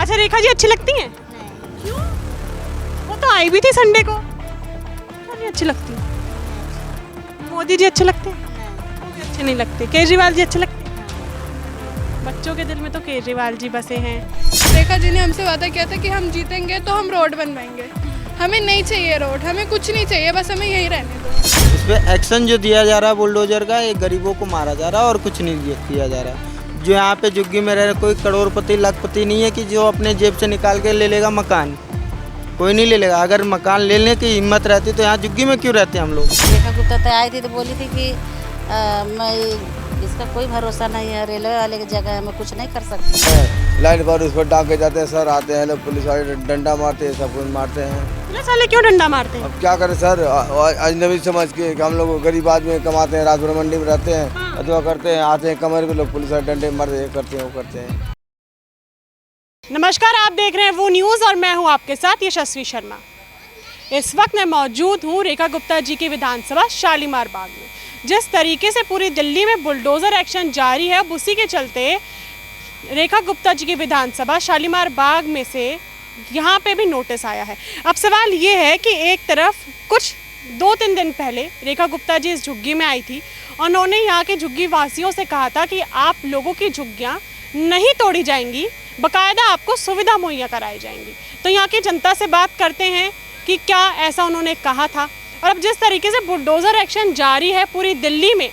अच्छा, रेखा जी अच्छी लगती हैं? क्यों? वो तो आई भी थी संडे को। क्यों नहीं अच्छी लगती? मोदी जी अच्छे लगते हैं? वो भी अच्छे नहीं लगते। केजरीवाल जी अच्छे लगते हैं? बच्चों के दिल में तो केजरीवाल जी बसे हैं। रेखा जी ने हमसे वादा किया था कि हम जीतेंगे तो हम रोड बनवाएंगे। हमें नहीं चाहिए रोड, हमें कुछ नहीं चाहिए, बस हमें यहीं रहने दो। इस पर एक्शन जो दिया जा रहा है बुलडोजर का, ये गरीबों को मारा जा रहा है और कुछ नहीं किया जा रहा है। जो यहाँ पे झुग्गी में रह रहे कोई करोड़पति लाखपति नहीं है कि जो अपने जेब से निकाल के ले लेगा मकान। कोई नहीं ले लेगा। अगर मकान लेने की हिम्मत रहती तो यहाँ झुग्गी में क्यों रहते हम लोग। रेखा गुप्ता तो आई थी तो बोली थी कि मैं इसका कोई भरोसा नहीं है, रेलवे वाले की जगह है, मैं कुछ नहीं कर सकती। लाइन पर उस पर टाँग के जाते हैं सर, आते हैं लोग पुलिस वाले डंडा मारते हैं, सब कुछ मारते हैं। पुलिस वाले क्यों डंडा मारते हैं? अब क्या करें सर, अजनबी समझ के कि हम लोग गरीब आदमी कमाते हैं, रात भर मंडी में रहते हैं, अथवा करते हैं, आते हैं कमर पे लोग पुलिस वाले डंडे मारते करते हैं, वो करते हैं। नमस्कार, आप देख रहे हैं वो न्यूज़ और मैं हूं आपके साथ यशस्वी शर्मा। इस वक्त मैं मौजूद हूं रेखा गुप्ता जी की विधानसभा शालीमार बाग में। जिस तरीके से पूरी दिल्ली में बुलडोज़र एक्शन जारी है, अब उसी के चलते रेखा गुप्ता जी की विधानसभा शालीमार बाग में से यहाँ पे भी नोटिस आया है। अब सवाल ये है कि एक तरफ कुछ 2-3 दिन पहले रेखा गुप्ता जी इस झुग्गी में आई थी और उन्होंने यहाँ के झुग्गी वासियों से कहा था कि आप लोगों की झुग्गियाँ नहीं तोड़ी जाएंगी, बाकायदा आपको सुविधा मुहैया कराई जाएंगी। तो यहाँ की जनता से बात करते हैं कि क्या ऐसा उन्होंने कहा था। और अब जिस तरीके से बुलडोज़र एक्शन जारी है पूरी दिल्ली में,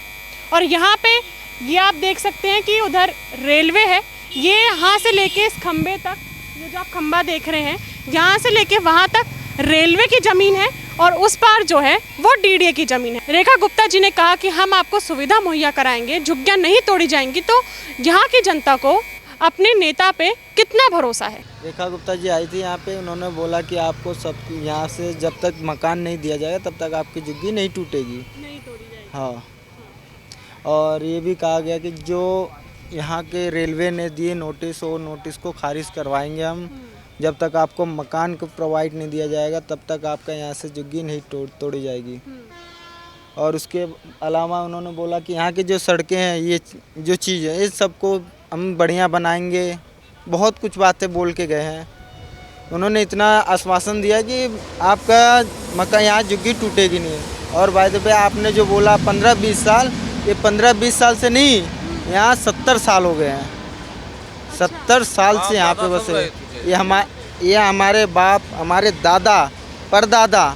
और यहाँ पे ये आप देख सकते हैं कि उधर रेलवे है, ये यहाँ से लेके इस खंबे तक, ये जो आप खंबा देख रहे हैं, यहाँ से लेके वहाँ तक रेलवे की ज़मीन है और उस पार जो है वो डीडीए की ज़मीन है। रेखा गुप्ता जी ने कहा कि हम आपको सुविधा मुहैया कराएंगे, झुग्गियाँ नहीं तोड़ी जाएंगी। तो यहाँ की जनता को अपने नेता पे कितना भरोसा है? रेखा गुप्ता जी आई थी यहाँ पे, उन्होंने बोला कि आपको सब यहाँ से जब तक मकान नहीं दिया जाएगा तब तक आपकी झुग्गी नहीं टूटेगी, नहीं तोड़ी जाएगी। हाँ। और ये भी कहा गया कि जो यहाँ के रेलवे ने दिए नोटिस, वो नोटिस को खारिज करवाएंगे हम। जब तक आपको मकान को प्रोवाइड नहीं दिया जाएगा तब तक आपका यहाँ से झुग्गी नहीं तोड़ी जाएगी। और उसके अलावा उन्होंने बोला कि यहाँ की जो सड़कें हैं, ये जो चीज़ है, ये सबको हम बढ़िया बनाएंगे। बहुत कुछ बातें बोल के गए हैं। उन्होंने इतना आश्वासन दिया कि आपका मकान यहाँ झुग्गी टूटेगी नहीं। और बाय द वे आपने जो बोला 15-20 साल, ये 15-20 साल से नहीं, यहाँ 70 साल हो गए हैं। 70 साल से यहाँ पे बसे। ये हमारे बाप, हमारे दादा, परदादा,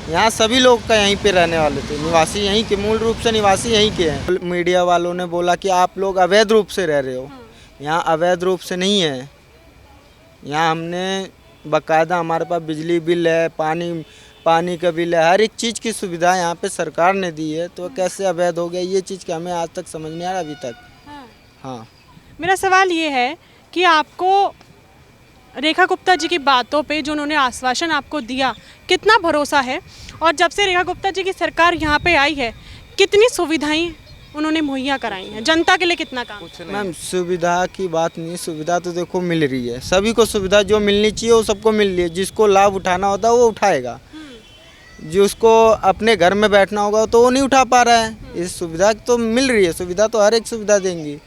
यहाँ सभी लोग का यहीं पे रहने वाले थे, निवासी यहीं के, मूल रूप से निवासी यहीं के हैं। मीडिया वालों ने बोला कि आप लोग अवैध रूप से रह रहे हो। यहाँ अवैध रूप से नहीं है। यहाँ हमने बाकायदा, हमारे पास बिजली बिल है, पानी का बिल है, हर एक चीज़ की सुविधा यहाँ पे सरकार ने दी है। तो कैसे अवैध हो गया, ये चीज़ का हमें आज तक समझ नहीं आ रहा अभी तक। हाँ, मेरा सवाल ये है कि आपको रेखा गुप्ता जी की बातों पे जो उन्होंने आश्वासन आपको दिया, कितना भरोसा है? और जब से रेखा गुप्ता जी की सरकार यहाँ पे आई है, कितनी सुविधाएं उन्होंने मुहैया कराई हैं, जनता के लिए कितना काम? मैम, सुविधा की बात नहीं, सुविधा तो देखो मिल रही है, सभी को सुविधा जो मिलनी चाहिए वो सबको मिल रही है। जिसको लाभ उठाना होता है वो उठाएगा, जिसको अपने घर में बैठना होगा तो वो नहीं उठा पा रहा है। इस सुविधा तो मिल रही है, सुविधा तो हर एक सुविधा देंगी।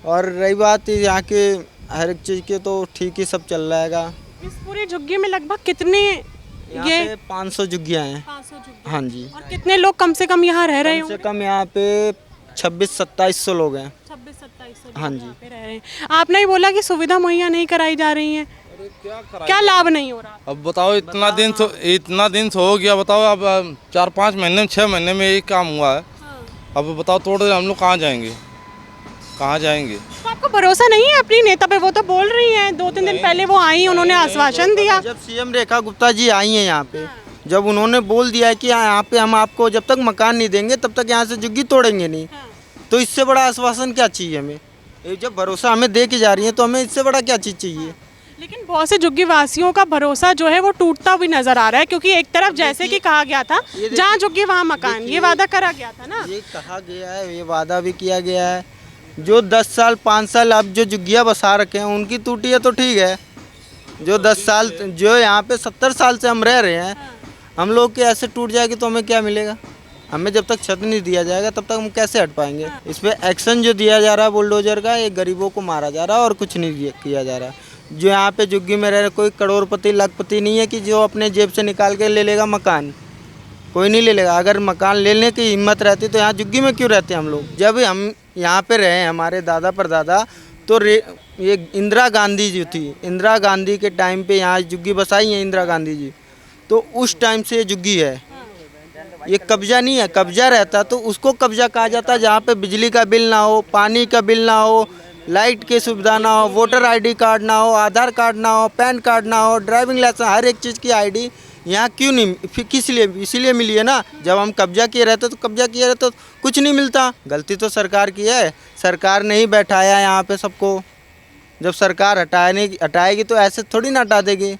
और रही बात यहाँ के हर एक चीज़ के, तो ठीक ही सब चल रहेगा। इस पूरी झुग्गी में लगभग कितने, ये 500 झुग्गियाँ हैं। 500 झुग्गियाँ। हाँ जी। और कितने लोग कम से कम यहाँ रह रहे कम से हैं? कम यहाँ पे 2600-2700 लोग हैं। 2600-2700 हाँ लोग जी। यहाँ पे रह रहे हैं। आपने ही बोला कि सुविधा मुहैया नहीं कराई जा रही है, क्या लाभ नहीं हो रहा? अब बताओ, इतना दिन से हो गया। बताओ, अब 4-5 महीने में, 6 महीने में यही काम हुआ है। अब बताओ, तोड़ हम लोग कहाँ जाएंगे, कहाँ जाएंगे? तो आपको भरोसा नहीं है अपनी नेता पे? वो तो बोल रही हैं, 2-3 दिन पहले वो आई, उन्होंने आश्वासन दिया। जब सीएम रेखा गुप्ता जी आई हैं यहाँ पे, जब उन्होंने बोल दिया है कि यहाँ पे हम आपको जब तक मकान नहीं देंगे तब तक यहाँ से झुग्गी तोड़ेंगे नहीं, तो इससे बड़ा आश्वासन क्या चाहिए हमें? जब भरोसा हमें दे के जा रही है तो हमें इससे बड़ा क्या चीज़ चाहिए? लेकिन बहुत से झुग्गी वासियों का भरोसा जो है वो टूटता भी नजर आ रहा है, क्योंकि एक तरफ जैसे कि कहा गया था जहाँ झुग्गी वहाँ मकान, ये वादा करा गया था ना। ये कहा गया है, ये वादा भी किया गया है। जो 10 साल 5 साल अब जो झुग्गियाँ बसा रखे हैं उनकी टूटी है तो ठीक है। जो 10 साल, जो यहाँ पे 70 साल से हम रह रहे हैं, हम लोग के ऐसे टूट जाएगी तो हमें क्या मिलेगा? हमें जब तक छत नहीं दिया जाएगा तब तक हम कैसे हट पाएंगे? इस पर एक्शन जो दिया जा रहा है बुलडोजर का, ये गरीबों को मारा जा रहा है और कुछ नहीं किया जा रहा। जो यहाँ पे झुग्गी में रह रहे, कोई करोड़पति लखपति नहीं है कि जो अपने जेब से निकाल के ले लेगा मकान। कोई नहीं ले लेगा। अगर मकान लेने की हिम्मत रहती तो यहाँ झुग्गी में क्यों रहते हम लोग। जब हम यहाँ पे रहे, हमारे दादा परदादा, तो ये इंदिरा गांधी जी थी, इंदिरा गांधी के टाइम पे यहाँ झुग्गी बसाई है इंदिरा गांधी जी, तो उस टाइम से ये झुग्गी है। ये कब्जा नहीं है, कब्जा रहता तो उसको कब्जा कहा जाता जहाँ पे बिजली का बिल ना हो, पानी का बिल ना हो, लाइट की सुविधा ना हो, वोटर आईडी कार्ड ना हो, आधार कार्ड ना हो, पैन कार्ड ना हो, ड्राइविंग लाइसेंस, हर एक चीज़ की आईडी यहाँ क्यों नहीं, फिर किस लिए, इसीलिए मिली है ना। जब हम कब्जा किए रहते तो कब्जा किए रहते तो कुछ नहीं मिलता। गलती तो सरकार की है, सरकार ने ही बैठाया यहाँ पे सबको। जब सरकार हटाएगी तो ऐसे थोड़ी ना हटा देगी,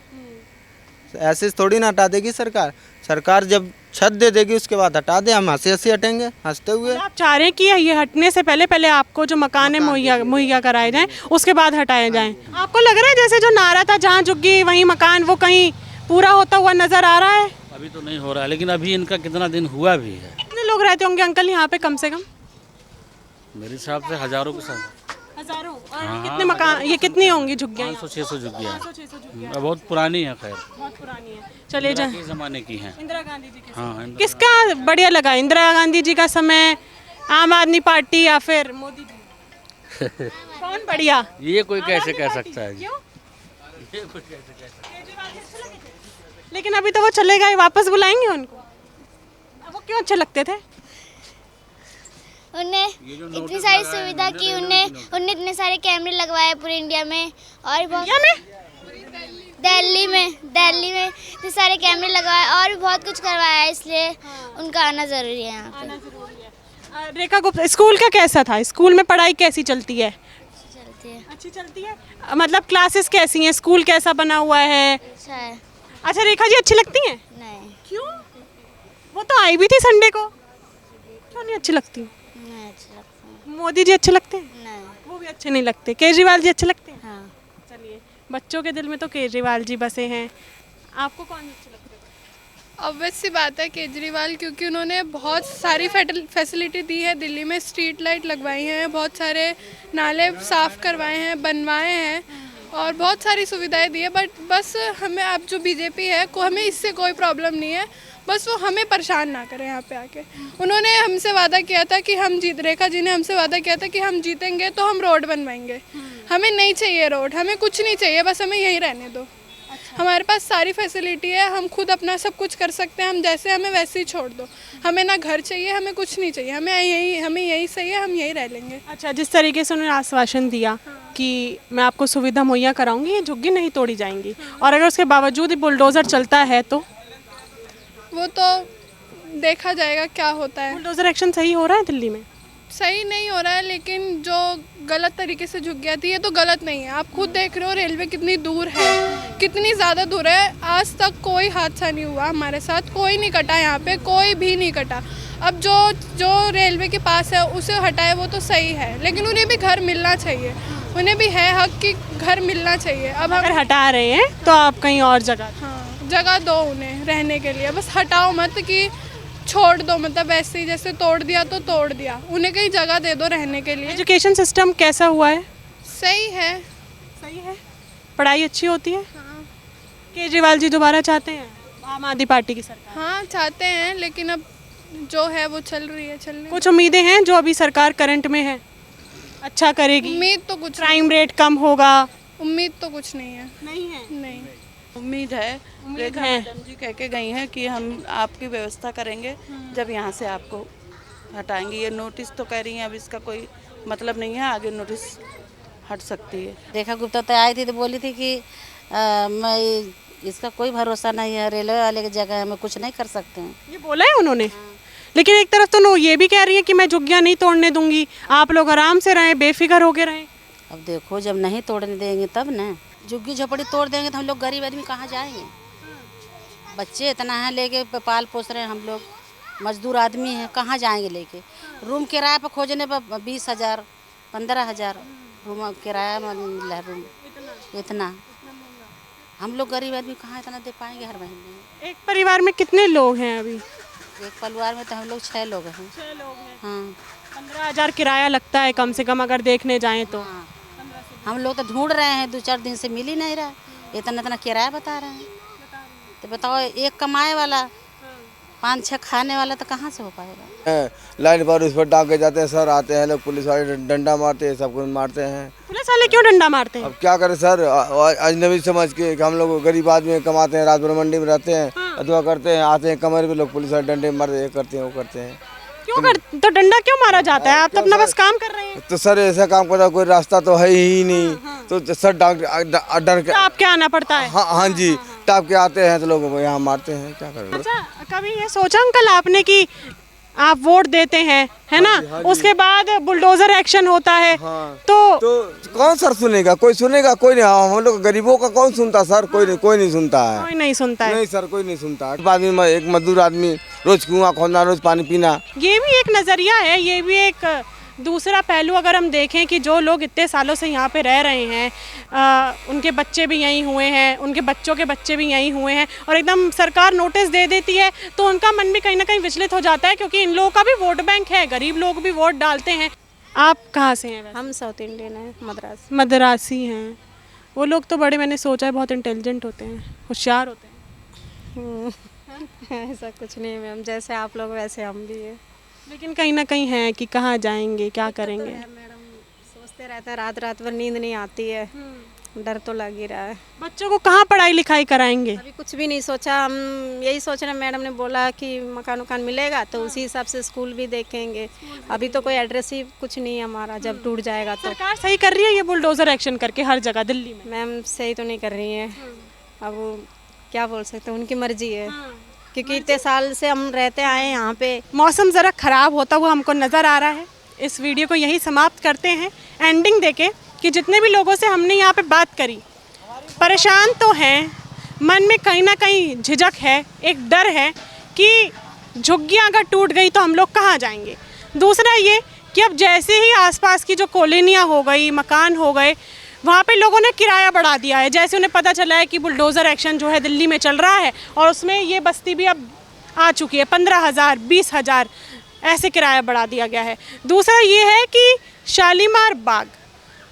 ऐसे थोड़ी ना हटा देगी सरकार। सरकार जब छत दे देगी उसके बाद हटा दे, हम हंसी हंसी हटेंगे, हंसते हुए। आप चाह रहे हैं कि ये हटने से पहले आपको जो मकान है मुहैया कराए जाएं, उसके बाद हटाए जाएं। आपको लग रहा है जैसे जो नारा था जहाँ झुग्गी वहीं मकान, वो कहीं पूरा होता हुआ नजर आ रहा है? अभी तो नहीं हो रहा है, लेकिन अभी इनका कितना दिन हुआ भी है। कितने लोग रहते होंगे अंकल यहाँ पे कम से कम? मेरे हिसाब से हजारों के साथ, हजारों। और ये कितने मकान, ये कितनी होंगी झुग्गियाँ? 500-600 झुग्गियाँ हैं। बहुत पुरानी है, खैर बहुत पुरानी है। चले जाए, के ज़माने की हैं। इंदिरा गांधी जी के हाँ, किसका बढ़िया लगा, इंदिरा गांधी जी का समय, आम आदमी पार्टी या फिर मोदी जी? कौन बढ़िया? ये कोई कैसे कह सकता है? क्यों? लेकिन अभी तो वो चले गए, वापस बुलाएंगे उनको? अब वो क्यों अच्छे लगते थे? उन्हें इतनी सारी सुविधा की, उन्हें इतने सारे कैमरे लगवाए पूरे इंडिया में, और बहुत दिल्ली में इतने सारे कैमरे लगवाए और भी बहुत कुछ करवाया है, इसलिए उनका आना ज़रूरी है यहाँ पे। रेखा गुप्ता, स्कूल का कैसा था? स्कूल में पढ़ाई कैसी चलती है? अच्छी चलती है। मतलब क्लासेस कैसी हैं, स्कूल कैसा बना हुआ है? अच्छा है। अच्छा, रेखा जी अच्छी लगती हैं? नहीं। क्यों? वो तो आई भी थी संडे को, क्यों नहीं अच्छी लगती? नहीं अच्छे लगते हैं। मोदी जी अच्छे लगते हैं? नहीं। वो भी अच्छे नहीं लगते। केजरीवाल जी अच्छे लगते हैं? हाँ। चलिए, बच्चों के दिल में तो केजरीवाल जी बसे हैं। आपको कौन अच्छे लगते हैं? ऑब्वियस सी बात है केजरीवाल, क्योंकि उन्होंने बहुत सारी फैसिलिटी दी है। दिल्ली में स्ट्रीट लाइट लगवाई हैं, बहुत सारे नाले साफ़ करवाए हैं, बनवाए हैं और बहुत सारी सुविधाएं दी है। बट बस हमें, अब जो बीजेपी है को, हमें इससे कोई प्रॉब्लम नहीं है, बस वो हमें परेशान ना करें यहाँ पे आके। उन्होंने हमसे वादा किया था कि रेखा जी ने हमसे वादा किया था कि हम जीतेंगे तो हम रोड बनवाएंगे। हमें नहीं चाहिए रोड, हमें कुछ नहीं चाहिए, बस हमें यहीं रहने दो। हमारे पास सारी फैसिलिटी है, हम खुद अपना सब कुछ कर सकते हैं, हम जैसे हमें वैसे ही छोड़ दो। हमें ना घर चाहिए, हमें कुछ नहीं चाहिए, हमें यही सही है, हम यहीं रह लेंगे। अच्छा, जिस तरीके से उन्होंने आश्वासन दिया कि मैं आपको सुविधा मुहैया कराऊंगी, ये झुग्गी नहीं तोड़ी जाएंगी, और अगर उसके बावजूद ही बुलडोज़र चलता है तो वो तो देखा जाएगा क्या होता है। बुलडोज़र एक्शन सही हो रहा है दिल्ली में? सही नहीं हो रहा है, लेकिन जो गलत तरीके से झुग्गियाँ थी, ये तो गलत नहीं है। आप खुद देख रहे हो रेलवे कितनी दूर है, कितनी ज़्यादा दूर है। आज तक कोई हादसा नहीं हुआ हमारे साथ, कोई नहीं कटा यहाँ पे, कोई भी नहीं कटा। अब जो रेलवे के पास है उसे हटाए वो तो सही है, लेकिन उन्हें भी घर मिलना चाहिए, उन्हें भी है हक कि घर मिलना चाहिए। अब अगर हटा रहे हैं तो आप कहीं और जगह, हाँ, जगह दो उन्हें रहने के लिए, बस हटाओ मत कि छोड़ दो, मतलब ऐसे ही जैसे तोड़ दिया तो तोड़ दिया, उन्हें कहीं जगह दे दो रहने के लिए। एजुकेशन सिस्टम कैसा हुआ है? सही है। सही है, पढ़ाई अच्छी होती है। हाँ। केजरीवाल जी दोबारा चाहते हैं आम आदमी पार्टी की सरकार? हाँ चाहते हैं, लेकिन अब जो है वो चल रही है, चलने। कुछ उम्मीदें हैं जो अभी सरकार करंट में है अच्छा करेगी? उम्मीद तो कुछ, क्राइम रेट कम होगा? उम्मीद तो कुछ नहीं है। नहीं है। नहीं। उम्मीद है, रेखा मैडम जी कह के गई हैं कि हम आपकी व्यवस्था करेंगे जब यहाँ से आपको हटाएंगे। ये नोटिस तो कह रही हैं, अब इसका कोई मतलब नहीं है, आगे नोटिस हट सकती है। रेखा गुप्ता तो आई थी तो बोली थी कि मैं, इसका कोई भरोसा नहीं है, रेलवे वाले की जगह हमें कुछ नहीं कर सकते हैं। ये बोला है उन्होंने? लेकिन एक तरफ तो ये भी कह रही है कि मैं झुग्गियाँ नहीं तोड़ने दूंगी, आप लोग आराम से रहें, बेफिक्र होके रहें। अब देखो, जब नहीं तोड़ने देंगे तब ना, झुग्गी झोपड़ी तोड़ देंगे तो हम लोग गरीब आदमी कहाँ जाएंगे? बच्चे इतना है लेके पाल पोस रहे हैं, हम लोग मजदूर आदमी हैं, कहाँ जाएंगे लेके? रूम किराए पर खोजने पर 20,000 15,000 रूम किराया मिल है, रूम इतना। हम लोग गरीब आदमी कहाँ इतना दे पाएंगे हर महीने? एक परिवार में कितने लोग हैं अभी? एक परिवार में तो हम लोग 6 लोग हैं। 6 लोग हैं। हाँ। 15,000 किराया लगता है कम से कम, अगर देखने जाएं तो। हम लोग तो ढूंढ रहे हैं, 2-4 दिन से मिल ही नहीं रहा, इतना इतना किराया बता रहे हैं। तो बताओ, एक कमाए वाला 5-6 खाने वाला तो कहाँ से हो पाएगा। लाइन पर उस पर डाके जाते हैं सर, आते हैं लोग पुलिस वाले डंडा मारते हैं, सब कुछ मारते हैं। पुलिस वाले क्यों डंडा मारते हैं? अब क्या करें सर, अजनबी समझ के कि हम लोग गरीब आदमी कमाते हैं, रात भर मंडी में रहते हैं, अथवा करते हैं, आते हैं कमरे पे लोग पुलिस वाले डंडे मारते हैं, करते हैं, वो करते हैं। क्यों तो डंडा क्यों मारा जाता है? आप तो अपना बस काम कर रहे हैं। तो सर ऐसा काम करता कोई रास्ता तो है ही नहीं, तो सर डर के आपके आना पड़ता है। हाँ जी, टाप के आते हैं तो लोग यहाँ मारते हैं, क्या करें। अच्छा, कभी ये सोचा अंकल आपने कि आप वोट देते हैं, है ना, उसके बाद बुलडोजर एक्शन होता है, तो कौन सर सुनेगा? कोई सुनेगा? कोई नहीं। हम लोग गरीबों का कौन सुनता सर? कोई नहीं सुनता है। कोई नहीं सुनता है। नहीं सर, कोई नहीं सुनता है। आदमी, एक मजदूर आदमी, रोज कुआं खोदना, रोज पानी पीना। ये भी एक नज़रिया है, ये भी एक दूसरा पहलू। अगर हम देखें कि जो लोग इतने सालों से यहाँ पे रह रहे हैं, उनके बच्चे भी यहीं हुए हैं, उनके बच्चों के बच्चे भी यहीं हुए हैं, और एकदम सरकार नोटिस दे देती है तो उनका मन भी कहीं ना कहीं विचलित हो जाता है, क्योंकि इन लोगों का भी वोट बैंक है, गरीब लोग भी वोट डालते हैं। आप कहाँ से हैं? हम साउथ इंडियन हैं, मद्रास। मद्रासी हैं। वो लोग तो बड़े, मैंने सोचा है, बहुत इंटेलिजेंट होते हैं, होशियार होते हैं। ऐसा कुछ नहीं है मैम, जैसे आप लोग वैसे हम भी हैं। लेकिन कहीं ना कहीं है कि कहाँ जाएंगे, क्या करेंगे। मैडम सोचते रहते हैं, रात भर नींद नहीं आती है, डर तो लग ही रहा है। बच्चों को कहाँ पढ़ाई लिखाई कराएंगे? अभी कुछ भी नहीं सोचा, हम यही सोच रहे हैं। मैडम ने बोला कि मकान उकान मिलेगा तो उसी हिसाब से स्कूल भी देखेंगे। अभी तो कोई एड्रेस ही कुछ नहीं है हमारा, जब टूट जाएगा तो। सरकार सही कर रही है ये बुलडोजर एक्शन करके हर जगह दिल्ली में? मैम सही तो नहीं कर रही है, अब वो क्या बोल सकते हैं, उनकी मर्जी है, क्योंकि इतने साल से हम रहते आए हैं यहाँ पे। मौसम ज़रा ख़राब होता हुआ हमको नज़र आ रहा है। इस वीडियो को यही समाप्त करते हैं एंडिंग देके कि जितने भी लोगों से हमने यहाँ पे बात करी, परेशान तो हैं, मन में कहीं ना कहीं झिझक है, एक डर है कि झुग्गियाँ अगर टूट गई तो हम लोग कहाँ जाएंगे। दूसरा ये कि अब जैसे ही आसपास की जो कॉलोनियाँ हो गई, मकान हो गए, वहाँ पे लोगों ने किराया बढ़ा दिया है। जैसे उन्हें पता चला है कि बुलडोज़र एक्शन जो है दिल्ली में चल रहा है, और उसमें ये बस्ती भी अब आ चुकी है, 15,000 20,000 ऐसे किराया बढ़ा दिया गया है। दूसरा ये है कि शालीमार बाग,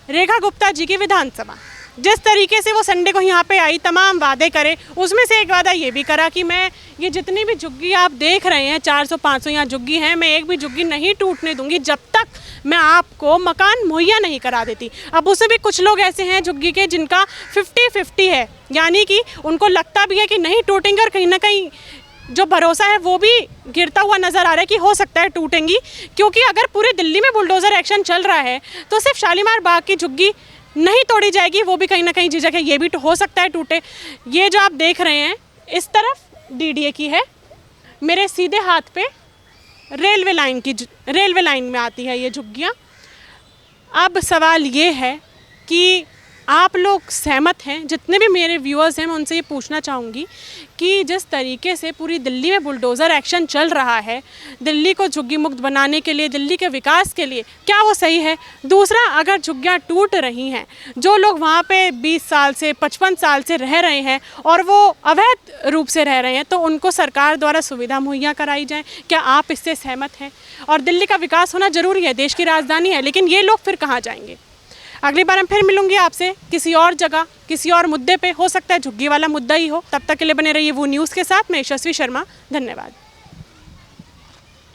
रेखा गुप्ता जी की विधानसभा, जिस तरीके से वो संडे को यहाँ पे आई, तमाम वादे करे, उसमें से एक वादा ये भी करा कि मैं ये जितनी भी झुग्गी आप देख रहे हैं, 400-500 यहाँ झुग्गी हैं, मैं एक भी झुग्गी नहीं टूटने दूंगी जब तक मैं आपको मकान मुहैया नहीं करा देती। अब उससे भी कुछ लोग ऐसे हैं झुग्गी के जिनका 50-50 है, यानी कि उनको लगता भी है कि नहीं टूटेंगे, और कहीं ना कहीं जो भरोसा है वो भी गिरता हुआ नज़र आ रहा है कि हो सकता है टूटेंगी, क्योंकि अगर पूरे दिल्ली में बुलडोज़र एक्शन चल रहा है तो सिर्फ शालीमार बाग की झुग्गी नहीं तोड़ी जाएगी, वो भी कहीं ना कहीं झिझक है, ये भी तो हो सकता है टूटे। ये जो आप देख रहे हैं इस तरफ डीडीए की है, मेरे सीधे हाथ पे रेलवे लाइन में आती है ये झुग्गियाँ। अब सवाल ये है कि आप लोग सहमत हैं? जितने भी मेरे व्यूअर्स हैं मैं उनसे ये पूछना चाहूँगी कि जिस तरीके से पूरी दिल्ली में बुलडोज़र एक्शन चल रहा है दिल्ली को झुग्गी मुक्त बनाने के लिए, दिल्ली के विकास के लिए, क्या वो सही है? दूसरा, अगर झुग्गियाँ टूट रही हैं, जो लोग वहाँ पे 20 साल से 55 साल से रह रहे हैं और वो अवैध रूप से रह रहे हैं, तो उनको सरकार द्वारा सुविधा मुहैया कराई जाए, क्या आप इससे सहमत हैं? और दिल्ली का विकास होना ज़रूरी है, देश की राजधानी है, लेकिन ये लोग फिर कहाँ जाएंगे? अगली बार हम फिर मिलूंगी आपसे किसी और जगह, किसी और मुद्दे पे, हो सकता है झुग्गी वाला मुद्दा ही हो। तब तक के लिए बने रहिए वो न्यूज़ के साथ। मैं यशस्वी शर्मा, धन्यवाद।